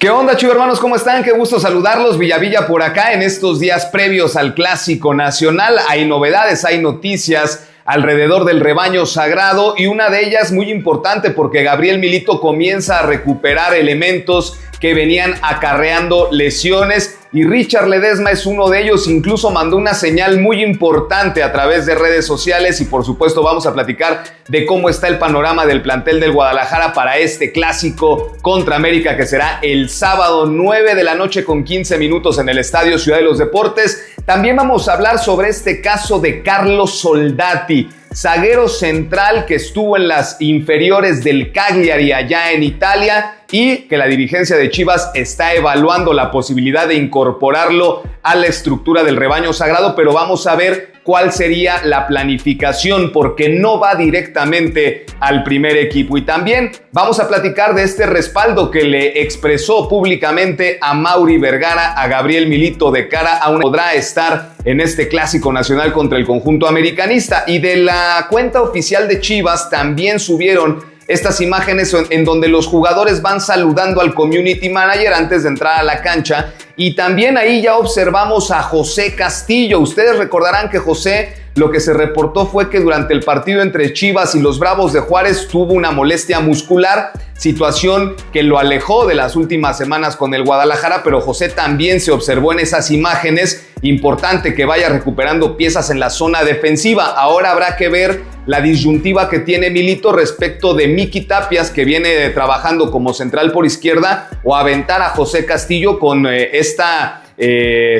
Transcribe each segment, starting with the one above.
¿Qué onda, Chivo hermanos? ¿Cómo están? Qué gusto saludarlos. Villavilla por acá en estos días previos al Clásico Nacional. Hay novedades, hay noticias alrededor del rebaño sagrado y una de ellas muy importante porque Gabriel Milito comienza a recuperar elementos que venían acarreando lesiones y Richard Ledesma es uno de ellos, incluso mandó una señal muy importante a través de redes sociales y por supuesto vamos a platicar de cómo está el panorama del plantel del Guadalajara para este clásico contra América que será el sábado 9 de la noche con 15 minutos en el Estadio Ciudad de los Deportes. También vamos a hablar sobre este caso de Carlos Soldati, zaguero central que estuvo en las inferiores del Cagliari allá en Italia y que la dirigencia de Chivas está evaluando la posibilidad de incorporarlo a la estructura del rebaño sagrado, pero vamos a ver cuál sería la planificación porque no va directamente al primer equipo. Y también vamos a platicar de este respaldo que le expresó públicamente a Mauri Vergara, a Gabriel Milito de cara a una podrá estar en este clásico nacional contra el conjunto americanista. Y de la cuenta oficial de Chivas también subieron estas imágenes en donde los jugadores van saludando al community manager antes de entrar a la cancha y también ahí ya observamos a José Castillo. Ustedes recordarán que José, lo que se reportó fue que durante el partido entre Chivas y los Bravos de Juárez tuvo una molestia muscular, situación que lo alejó de las últimas semanas con el Guadalajara, pero José también se observó en esas imágenes. Importante que vaya recuperando piezas en la zona defensiva. Ahora habrá que ver la disyuntiva que tiene Milito respecto de Miki Tapias, que viene trabajando como central por izquierda, o aventar a José Castillo con esta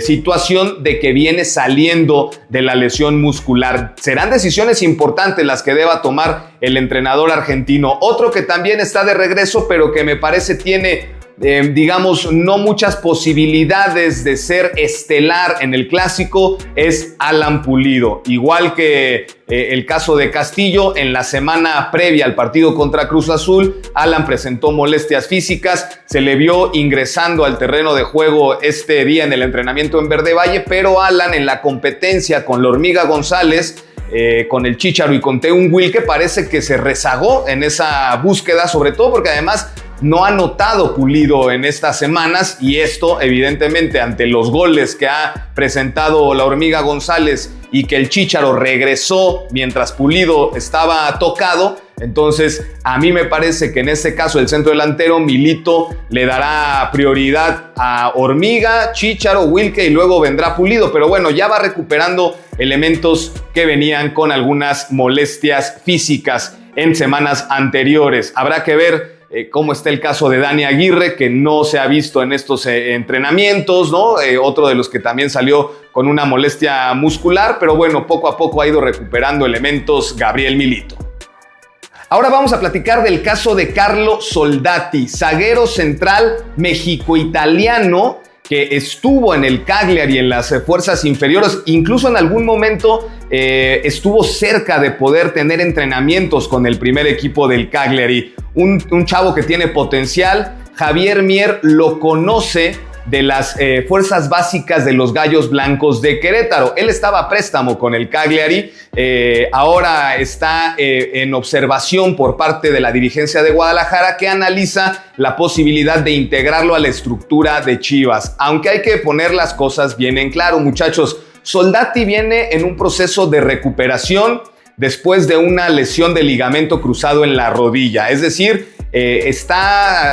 situación de que viene saliendo de la lesión muscular. Serán decisiones importantes las que deba tomar el entrenador argentino. Otro que también está de regreso, pero que me parece tiene digamos, no muchas posibilidades de ser estelar en el clásico, es Alan Pulido. Igual que el caso de Castillo, en la semana previa al partido contra Cruz Azul, Alan presentó molestias físicas, se le vio ingresando al terreno de juego este día en el entrenamiento en Verde Valle, pero Alan en la competencia con la Hormiga González, con el Chícharo y con Teun Wilke, parece que se rezagó en esa búsqueda, sobre todo porque además no ha anotado Pulido en estas semanas y esto evidentemente ante los goles que ha presentado la Hormiga González y que el Chícharo regresó mientras Pulido estaba tocado. Entonces a mí me parece que en este caso el centro delantero Milito le dará prioridad a Hormiga, Chícharo, Wilke y luego vendrá Pulido, pero bueno, ya va recuperando elementos que venían con algunas molestias físicas en semanas anteriores. Habrá que ver cómo está el caso de Dani Aguirre, que no se ha visto en estos entrenamientos, ¿no? Otro de los que también salió con una molestia muscular, pero bueno, poco a poco ha ido recuperando elementos Gabriel Milito. Ahora vamos a platicar del caso de Carlos Soldati, zaguero central mexico-italiano que estuvo en el Cagliari en las fuerzas inferiores, incluso en algún momento estuvo cerca de poder tener entrenamientos con el primer equipo del Cagliari. Un chavo que tiene potencial. Javier Mier lo conoce de las fuerzas básicas de los Gallos Blancos de Querétaro. Él estaba a préstamo con el Cagliari, ahora está en observación por parte de la dirigencia de Guadalajara que analiza la posibilidad de integrarlo a la estructura de Chivas. Aunque hay que poner las cosas bien en claro, muchachos. Soldati viene en un proceso de recuperación después de una lesión de ligamento cruzado en la rodilla, es decir,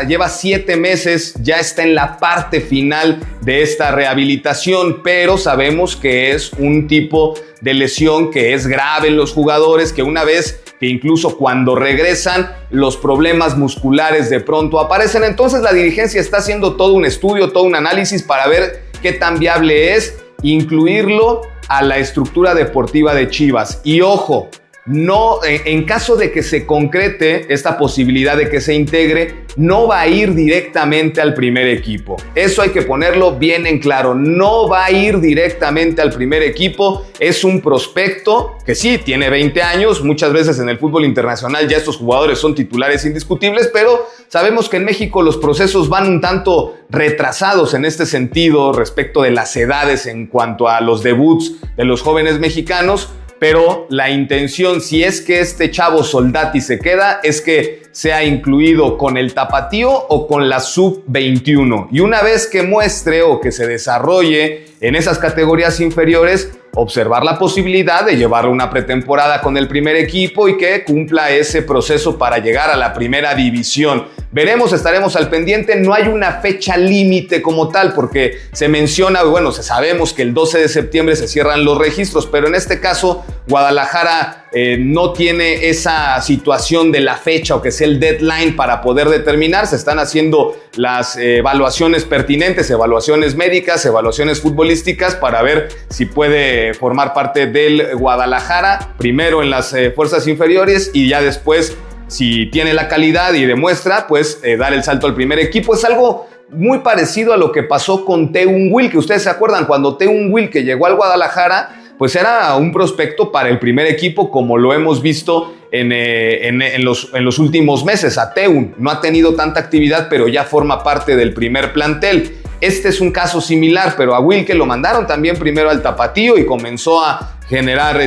lleva 7 meses, ya está en la parte final de esta rehabilitación, pero sabemos que es un tipo de lesión que es grave en los jugadores, que una vez que incluso cuando regresan los problemas musculares de pronto aparecen. Entonces la dirigencia está haciendo todo un estudio, todo un análisis para ver qué tan viable es incluirlo a la estructura deportiva de Chivas. Y ojo, no, en caso de que se concrete esta posibilidad de que se integre, no va a ir directamente al primer equipo. Eso hay que ponerlo bien en claro. No va a ir directamente al primer equipo. Es un prospecto que sí, tiene 20 años. Muchas veces en el fútbol internacional ya estos jugadores son titulares indiscutibles, pero sabemos que en México los procesos van un tanto retrasados en este sentido respecto de las edades en cuanto a los debuts de los jóvenes mexicanos. pero la intención, si es que este chavo Soldati se queda, es que sea incluido con el tapatío o con la sub-21. Y una vez que muestre o que se desarrolle en esas categorías inferiores, observar la posibilidad de llevarlo una pretemporada con el primer equipo y que cumpla ese proceso para llegar a la primera división. Veremos, estaremos al pendiente. No hay una fecha límite como tal, porque se menciona, bueno, sabemos que el 12 de septiembre se cierran los registros, pero en este caso Guadalajara no tiene esa situación de la fecha o que sea el deadline para poder determinar. Se están haciendo las evaluaciones pertinentes, evaluaciones médicas, evaluaciones futbolísticas para ver si puede formar parte del Guadalajara, primero en las fuerzas inferiores y ya después, si tiene la calidad y demuestra, pues dar el salto al primer equipo. Es algo muy parecido a lo que pasó con Tae-Woong Wilke. Ustedes se acuerdan cuando Tae-Woong Wilke llegó al Guadalajara, pues era un prospecto para el primer equipo, como lo hemos visto en los últimos meses. A Tae-Woong no ha tenido tanta actividad, pero ya forma parte del primer plantel. Este es un caso similar, pero a Wilke lo mandaron también primero al tapatío y comenzó a generar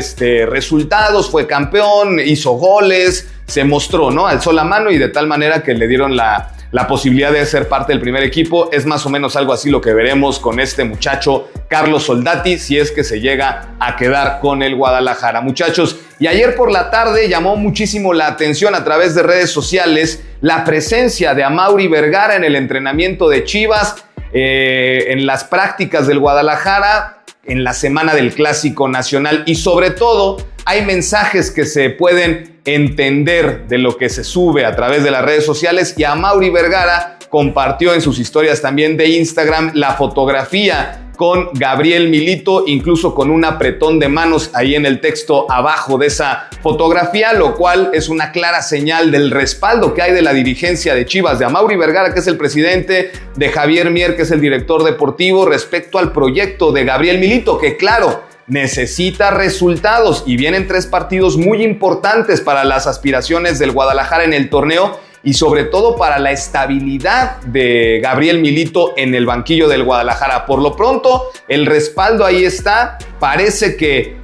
resultados, fue campeón, hizo goles, se mostró, ¿no? Alzó la mano y de tal manera que le dieron la posibilidad de ser parte del primer equipo. Es más o menos algo así lo que veremos con este muchacho Carlos Soldati, si es que se llega a quedar con el Guadalajara. Muchachos, y ayer por la tarde llamó muchísimo la atención a través de redes sociales la presencia de Amaury Vergara en el entrenamiento de Chivas, en las prácticas del Guadalajara, en la semana del Clásico Nacional, y sobre todo hay mensajes que se pueden entender de lo que se sube a través de las redes sociales, y Amaury Vergara compartió en sus historias también de Instagram la fotografía con Gabriel Milito, incluso con un apretón de manos ahí en el texto abajo de esa fotografía, lo cual es una clara señal del respaldo que hay de la dirigencia de Chivas, de Amaury Vergara, que es el presidente, de Javier Mier, que es el director deportivo, respecto al proyecto de Gabriel Milito, que claro, necesita resultados y vienen 3 partidos muy importantes para las aspiraciones del Guadalajara en el torneo y sobre todo para la estabilidad de Gabriel Milito en el banquillo del Guadalajara. Por lo pronto, el respaldo ahí está. Parece que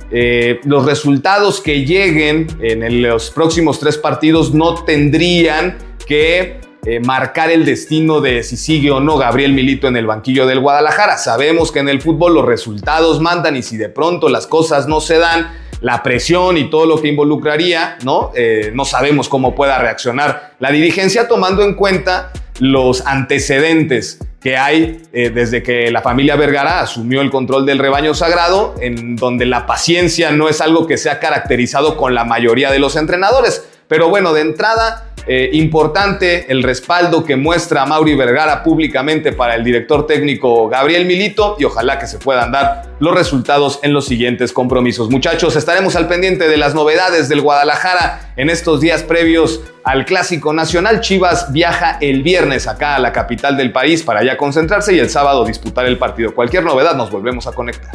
los resultados que lleguen en los próximos 3 partidos no tendrían que marcar el destino de si sigue o no Gabriel Milito en el banquillo del Guadalajara. Sabemos que en el fútbol los resultados mandan y si de pronto las cosas no se dan, la presión y todo lo que involucraría, ¿no? No sabemos cómo pueda reaccionar la dirigencia, tomando en cuenta los antecedentes que hay desde que la familia Vergara asumió el control del rebaño sagrado, en donde la paciencia no es algo que se ha caracterizado con la mayoría de los entrenadores. Pero bueno, de entrada, importante el respaldo que muestra Amaury Vergara públicamente para el director técnico Gabriel Milito, y ojalá que se puedan dar los resultados en los siguientes compromisos. Muchachos, estaremos al pendiente de las novedades del Guadalajara en estos días previos al Clásico Nacional. Chivas viaja el viernes acá a la capital del país para ya concentrarse y el sábado disputar el partido. Cualquier novedad nos volvemos a conectar.